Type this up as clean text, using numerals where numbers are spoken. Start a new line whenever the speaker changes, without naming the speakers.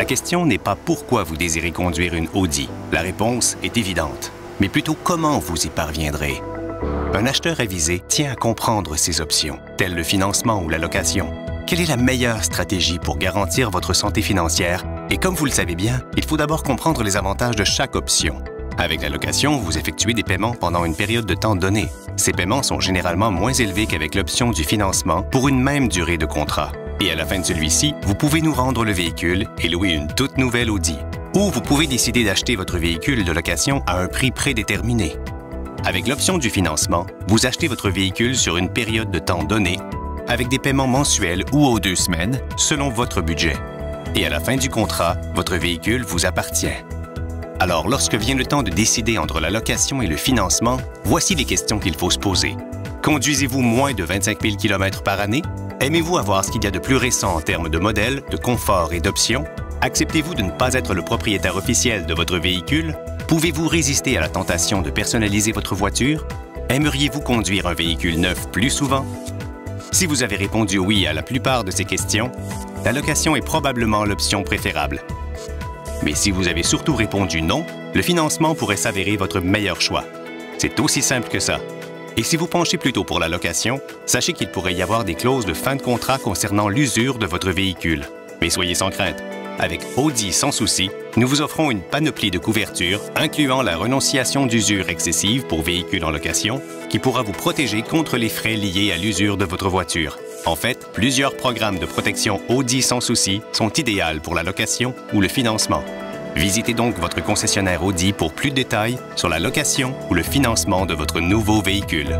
La question n'est pas pourquoi vous désirez conduire une Audi. La réponse est évidente. Mais plutôt comment vous y parviendrez. Un acheteur avisé tient à comprendre ses options, telles le financement ou la location. Quelle est la meilleure stratégie pour garantir votre santé financière? Et comme vous le savez bien, il faut d'abord comprendre les avantages de chaque option. Avec la location, vous effectuez des paiements pendant une période de temps donnée. Ces paiements sont généralement moins élevés qu'avec l'option du financement pour une même durée de contrat. Et à la fin de celui-ci, vous pouvez nous rendre le véhicule et louer une toute nouvelle Audi. Ou vous pouvez décider d'acheter votre véhicule de location à un prix prédéterminé. Avec l'option du financement, vous achetez votre véhicule sur une période de temps donnée, avec des paiements mensuels ou aux 2 semaines, selon votre budget. Et à la fin du contrat, votre véhicule vous appartient. Alors, lorsque vient le temps de décider entre la location et le financement, voici les questions qu'il faut se poser. Conduisez-vous moins de 25 000 km par année? Aimez-vous avoir ce qu'il y a de plus récent en termes de modèles, de confort et d'options? Acceptez-vous de ne pas être le propriétaire officiel de votre véhicule? Pouvez-vous résister à la tentation de personnaliser votre voiture? Aimeriez-vous conduire un véhicule neuf plus souvent? Si vous avez répondu oui à la plupart de ces questions, la location est probablement l'option préférable. Mais si vous avez surtout répondu non, le financement pourrait s'avérer votre meilleur choix. C'est aussi simple que ça. Et si vous penchez plutôt pour la location, sachez qu'il pourrait y avoir des clauses de fin de contrat concernant l'usure de votre véhicule. Mais soyez sans crainte. Avec Audi Sans Souci, nous vous offrons une panoplie de couvertures incluant la renonciation d'usure excessive pour véhicules en location qui pourra vous protéger contre les frais liés à l'usure de votre voiture. En fait, plusieurs programmes de protection Audi Sans Souci sont idéaux pour la location ou le financement. Visitez donc votre concessionnaire Audi pour plus de détails sur la location ou le financement de votre nouveau véhicule.